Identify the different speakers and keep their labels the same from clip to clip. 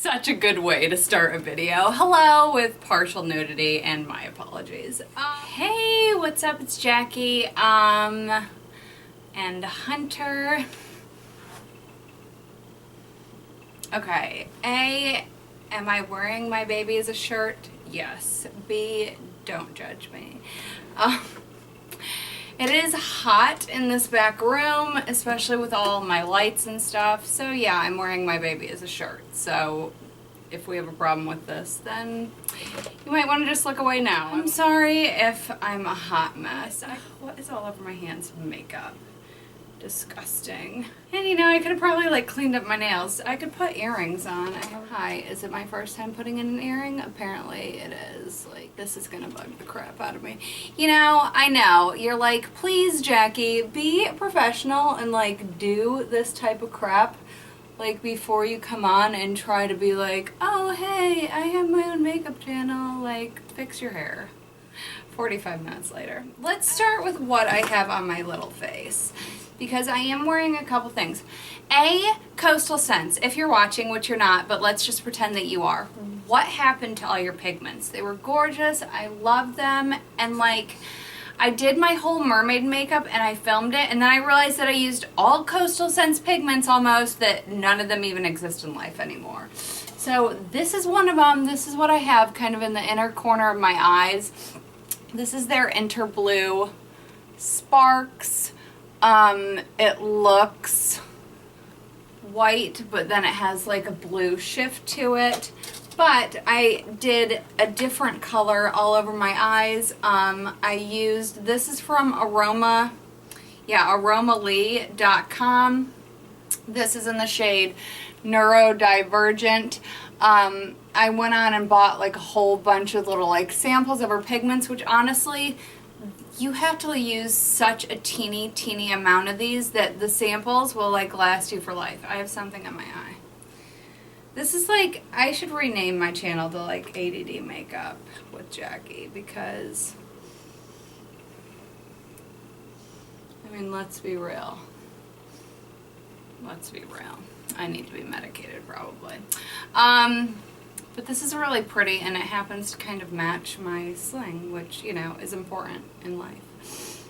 Speaker 1: Such a good way to start a video. Hello with partial nudity and my apologies. Hey, what's up? It's Jackie and Hunter. Okay, A, am I wearing my baby as a shirt? Yes. B, don't judge me. It is hot in this back room, especially with all my lights and stuff. So yeah, I'm wearing my baby as a shirt. So if we have a problem with this, then you might want to just look away now. I'm sorry if I'm a hot mess. What is all over my hands? Makeup. Disgusting. And you know, I could have probably like cleaned up my nails. I could put earrings on. Hi, is it my first time putting in an earring? Apparently it is. Like, this is gonna bug the crap out of me. You know, I know. You're like, please, Jackie, be professional and like do this type of crap. Like before you come on and try to be like, oh hey, I have my own makeup channel. Like, fix your hair. 45 minutes later. Let's start with what I have on my little face, because I am wearing a couple things. A, Coastal Scents. If you're watching, which you're not, but let's just pretend that you are. What happened to all your pigments? They were gorgeous. I love them. And like, I did my whole mermaid makeup and I filmed it, and then I realized that I used all Coastal Scents pigments almost, that none of them even exist in life anymore. So this is one of them. This is what I have kind of in the inner corner of my eyes. This is their Inter Blue Sparks. It looks white, but then it has like a blue shift to it. But I did a different color all over my eyes. I used, this is from aromalee.com. This is in the shade Neurodivergent. I went on and bought like a whole bunch of little like samples of her pigments, which honestly, you have to use such a teeny amount of these that the samples will like last you for life. I have something on my eye. This is like, I should rename my channel to like ADD Makeup with Jackie, because, I mean, let's be real. Let's be real. I need to be medicated probably. But this is really pretty, and it happens to kind of match my sling, which, you know, is important in life.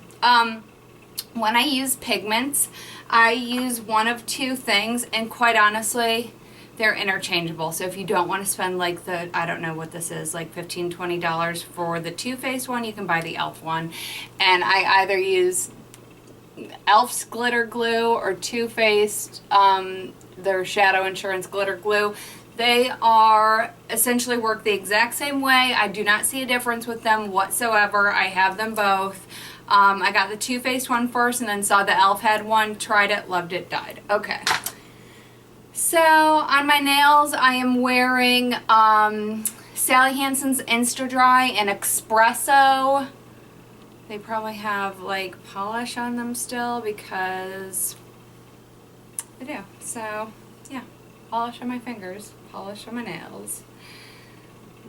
Speaker 1: When I use pigments, I use one of two things, and quite honestly, they're interchangeable. So if you don't want to spend like the, I don't know what this is, like $15, $20 for the Too Faced one, you can buy the e.l.f. one. And I either use e.l.f.'s glitter glue or Too Faced, their Shadow Insurance glitter glue. They are essentially work the exact same way. I do not see a difference with them whatsoever. I have them both. I got the Too Faced one first and then saw the e.l.f. had one, tried it, loved it, died. Okay. So on my nails, I am wearing Sally Hansen's Insta Dry and Espresso. They probably have like polish on them still because they do. So yeah, polish on my fingers, polish on my nails.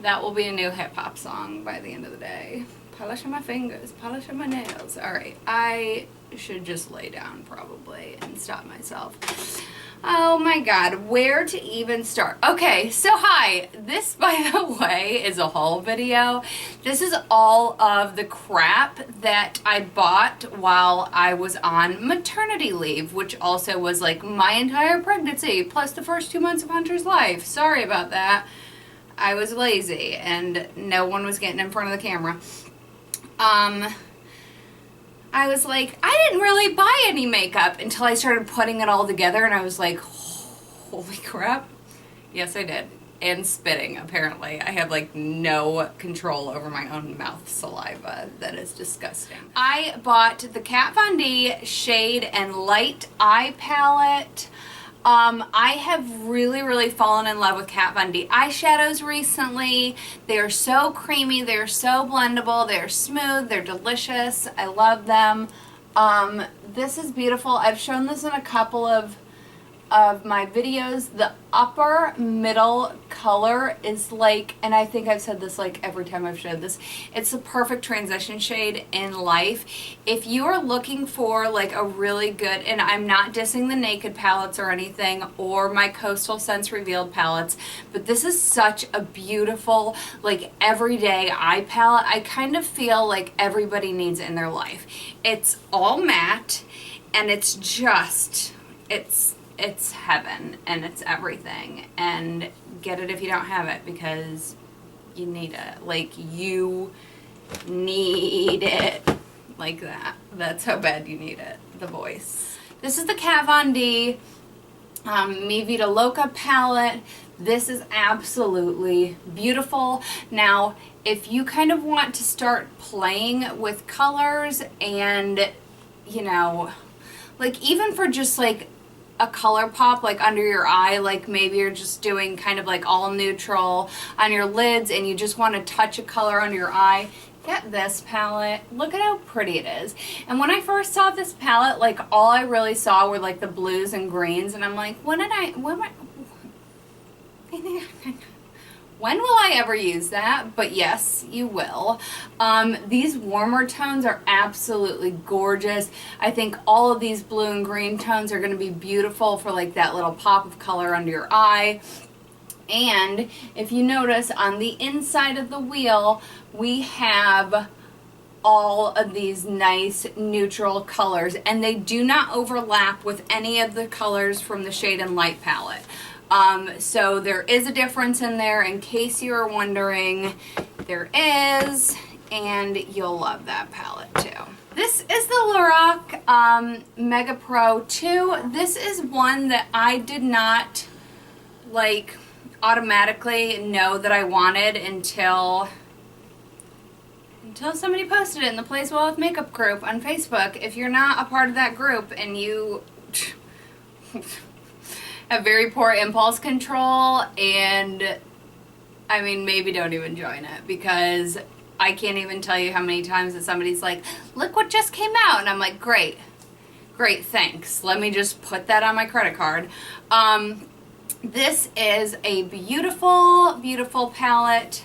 Speaker 1: That will be a new hip hop song by the end of the day. Polish on my fingers, polish on my nails. Alright, I should just lay down probably and stop myself. Oh my god, where to even start? Okay, so hi. This, by the way, is a haul video. This is all of the crap that I bought while I was on maternity leave, which also was like my entire pregnancy, plus the first 2 months of Hunter's life. Sorry about that. I was lazy and no one was getting in front of the camera. I was like, I didn't really buy any makeup until I started putting it all together, and I was like, holy crap. Yes, I did. And spitting, apparently. I have like no control over my own mouth saliva. That is disgusting. I bought the Kat Von D Shade and Light Eye Palette. I have really fallen in love with Kat Von D eyeshadows recently. They are so creamy, they are so blendable, they are smooth, they're delicious. I love them. This is beautiful. I've shown this in a couple of of my videos, the upper middle color is like, and I think I've said this like every time I've showed this, it's the perfect transition shade in life. If you are looking for like a really good, and I'm not dissing the Naked palettes or anything, or my Coastal Scents Revealed palettes, but this is such a beautiful, like everyday eye palette. I kind of feel like everybody needs it in their life. It's all matte, and it's just, it's heaven, and it's everything. And get it if you don't have it, because you need it. Like, you need it. Like that. That's how bad you need it. The voice. This is the Kat Von D Mi Vida Loca palette. This is absolutely beautiful. Now, if you kind of want to start playing with colors and, you know, like even for just like a color pop like under your eye, like maybe you're just doing kind of like all neutral on your lids and you just want to touch a color under your eye, get this palette. Look at how pretty it is. And when I first saw this palette, like all I really saw were like the blues and greens, and I'm like, when will I ever use that? But yes, you will. These warmer tones are absolutely gorgeous. I think all of these blue and green tones are going to be beautiful for like that little pop of color under your eye. And if you notice on the inside of the wheel, we have all of these nice neutral colors, and they do not overlap with any of the colors from the Shade and Light palette. So there is a difference in there, in case you are wondering. There is, and you'll love that palette too. This is the Lorac Mega Pro 2. This is one that I did not like automatically know that I wanted until somebody posted it in the Plays Well with Makeup group on Facebook. If you're not a part of that group and you have very poor impulse control, and I mean, maybe don't even join it, because I can't even tell you how many times that somebody's like, look what just came out, and I'm like, great, thanks, let me just put that on my credit card. This is a beautiful, beautiful palette.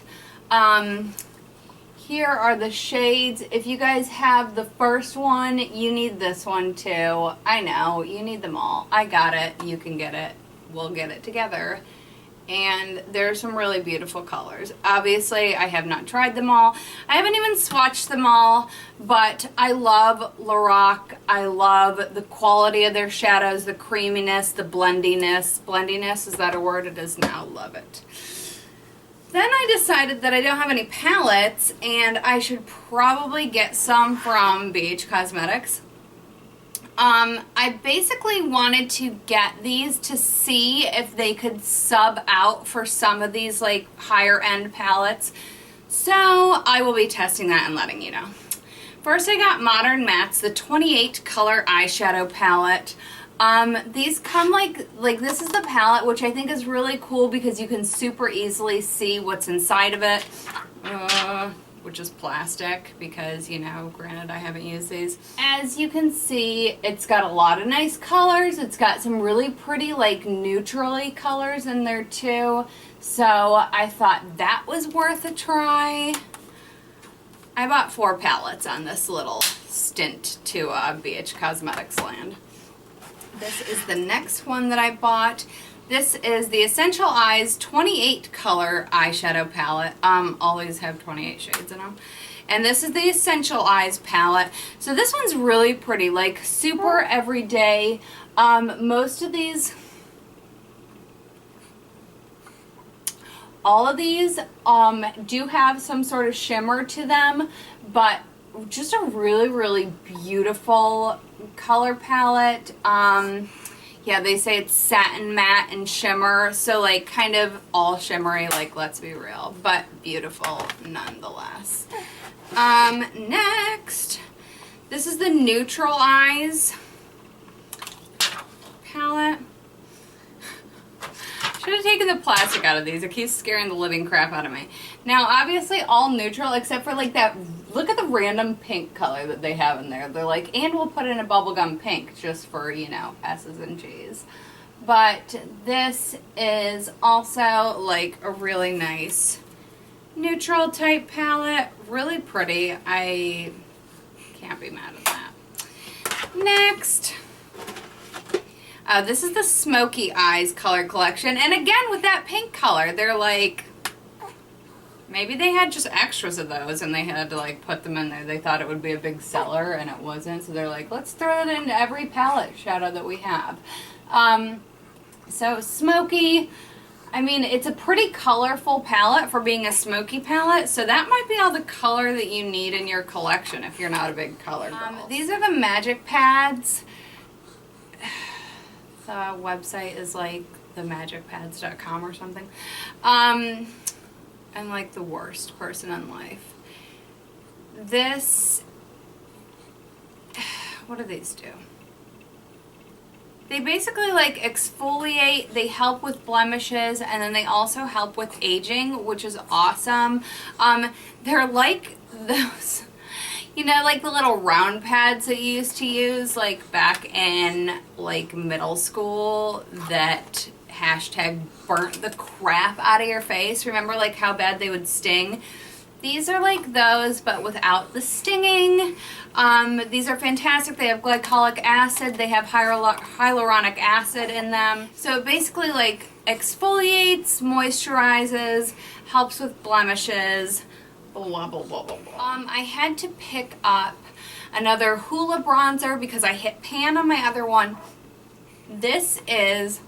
Speaker 1: Here are the shades. If you guys have the first one, you need this one too. I know, you need them all. I got it. You can get it. We'll get it together. And there's some really beautiful colors. Obviously, I have not tried them all. I haven't even swatched them all, but I love Lorac. I love the quality of their shadows, the creaminess, the blendiness. Blendiness, is that a word? It is now. Love it. Then I decided that I don't have any palettes, and I should probably get some from BH Cosmetics. I basically wanted to get these to see if they could sub out for some of these like higher end palettes. So I will be testing that and letting you know. First I got Modern Mattes, the 28 color eyeshadow palette. These come like this is the palette, which I think is really cool because you can super easily see what's inside of it, which is plastic, because, you know, granted I haven't used these. As you can see, it's got a lot of nice colors. It's got some really pretty like neutrally colors in there too. So I thought that was worth a try. I bought 4 palettes on this little stint to BH Cosmetics land. This is the next one that I bought. This is the Essential Eyes 28 color eyeshadow palette. All these have 28 shades in them. And this is the Essential Eyes palette. So this one's really pretty, like super everyday. Most of these, all of these do have some sort of shimmer to them, but just a really, really beautiful color palette. Yeah, they say it's satin, matte, and shimmer, so like kind of all shimmery, like let's be real, but beautiful nonetheless. Next, this is the Neutral Eyes palette. Should have taken the plastic out of these. It keeps scaring the living crap out of me. Now, obviously all neutral except for like that, look at the random pink color that they have in there. They're like, and we'll put in a bubblegum pink just for, you know, S's and G's. But this is also like a really nice neutral type palette. Really pretty. I can't be mad at that. Next, this is the Smoky Eyes color collection. And again, with that pink color, they're like, maybe they had just extras of those and they had to like put them in there. They thought it would be a big seller and it wasn't. So they're like, let's throw it into every palette shadow that we have. So smoky, I mean, it's a pretty colorful palette for being a smoky palette. So that might be all the color that you need in your collection if you're not a big color girl. These are the magic pads. The website is like themagicpads.com or something. I'm like the worst person in life. This, what do these do? They basically like exfoliate, they help with blemishes, and then they also help with aging, which is awesome. They're like those, you know, like the little round pads that you used to use like back in like middle school that hashtag burnt the crap out of your face. Remember like how bad they would sting? These are like those, but without the stinging. These are fantastic. They have glycolic acid. They have hyaluronic acid in them. So it basically like exfoliates, moisturizes, helps with blemishes, blah, blah, blah, blah, blah. I had to pick up another Hoola bronzer because I hit pan on my other one. This is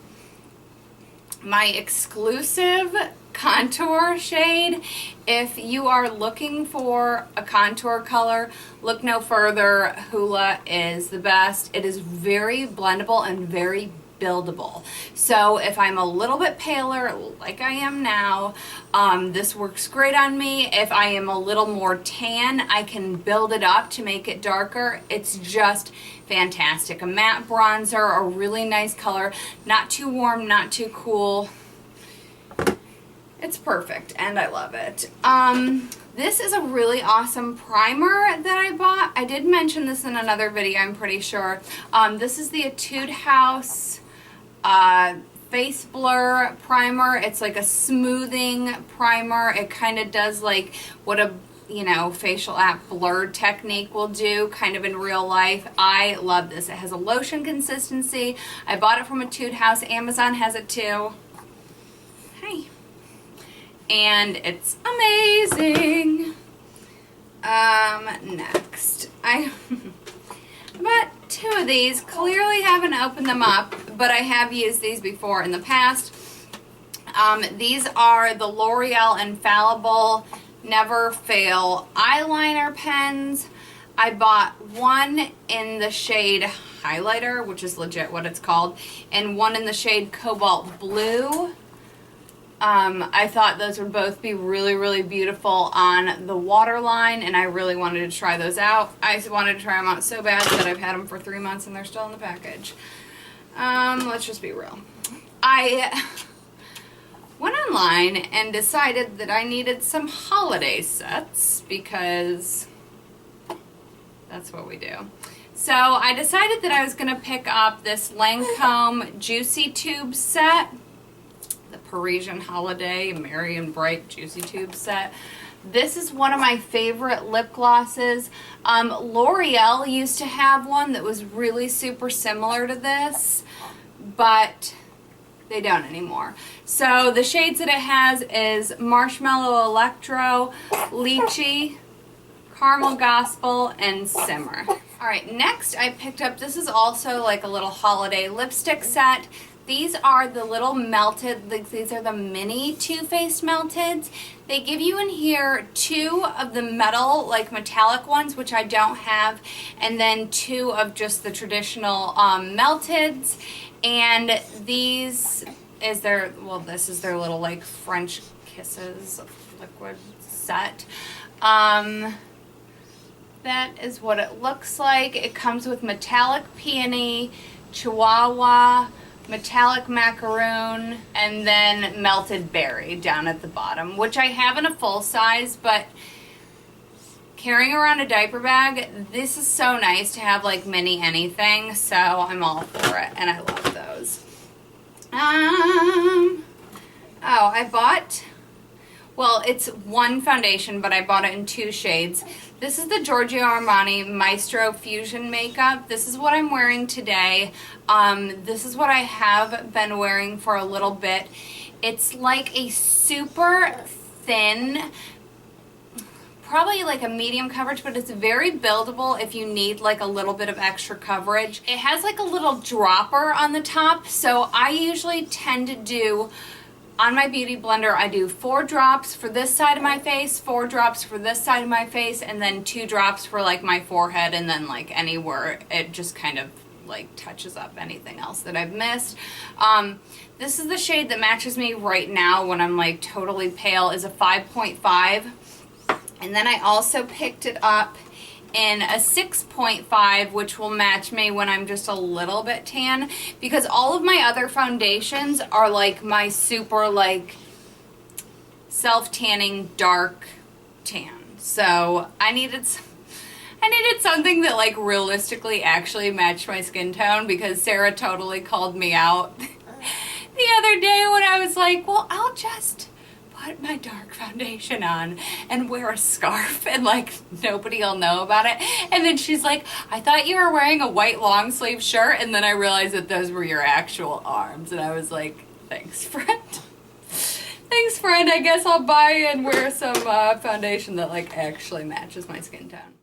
Speaker 1: my exclusive contour shade. If you are looking for a contour color, look no further. Hoola is the best. It is very blendable and very buildable. So if I'm a little bit paler like I am now, this works great on me. If I am a little more tan, I can build it up to make it darker. It's just fantastic. A matte bronzer, a really nice color, not too warm, not too cool. It's perfect and I love it. This is a really awesome primer that I bought. I did mention this in another video, I'm pretty sure. This is the Etude House Face Blur Primer. It's like a smoothing primer. It kind of does like what a, you know, facial app blur technique will do kind of in real life. I love this. It has a lotion consistency. I bought it from Etude House. Amazon has it too. Hey. And it's amazing. Next, I bought two of these. Clearly haven't opened them up, but I have used these before in the past. These are the L'Oreal Infallible Never Fail eyeliner pens. I bought one in the shade Highlighter, which is legit what it's called, and one in the shade Cobalt Blue. I thought those would both be really, really beautiful on the waterline, and I really wanted to try those out. I wanted to try them out so bad that I've had them for 3 months and they're still in the package. Let's just be real. I went online and decided that I needed some holiday sets because that's what we do. So I decided that I was going to pick up this Lancome Juicy Tube set. The Parisian Holiday Merry and Bright Juicy Tube set. This is one of my favorite lip glosses. L'Oreal used to have one that was really super similar to this, but they don't anymore. So the shades that it has is Marshmallow Electro, Lychee, Caramel Gospel, and Simmer. Alright, next I picked up, this is also like a little holiday lipstick set. These are the little melted, these are the mini Too Faced Melteds. They give you in here 2 of the metal, like metallic ones, which I don't have, and then 2 of just the traditional melteds. And these is their, well, this is their little like French Kisses liquid set. That is what it looks like. It comes with metallic peony, chihuahua, metallic macaroon, and then melted berry down at the bottom, which I have in a full size, but carrying around a diaper bag, this is so nice to have like mini anything, so I'm all for it, and I love those. Oh, I bought, well, it's one foundation, but I bought it in 2 shades. This is the Giorgio Armani Maestro Fusion Makeup. This is what I'm wearing today. This is what I have been wearing for a little bit. It's like a super thin, probably like a medium coverage, but it's very buildable if you need like a little bit of extra coverage. It has like a little dropper on the top, so I usually tend to do, on my beauty blender, I do 4 drops for this side of my face, 4 drops for this side of my face, and then 2 drops for like my forehead, and then like anywhere it just kind of like touches up anything else that I've missed. This is the shade that matches me right now when I'm like totally pale, is a 5.5. And then I also picked it up in a 6.5, which will match me when I'm just a little bit tan, because all of my other foundations are like my super like self-tanning dark tan. So I needed something that like realistically actually matched my skin tone, because Sarah totally called me out the other day when I was like, well, I'll just put my dark foundation on and wear a scarf and like nobody will know about it. And then she's like, I thought you were wearing a white long sleeve shirt, and then I realized that those were your actual arms. And I was like, thanks, friend. Thanks, friend. I guess I'll buy and wear some foundation that like actually matches my skin tone.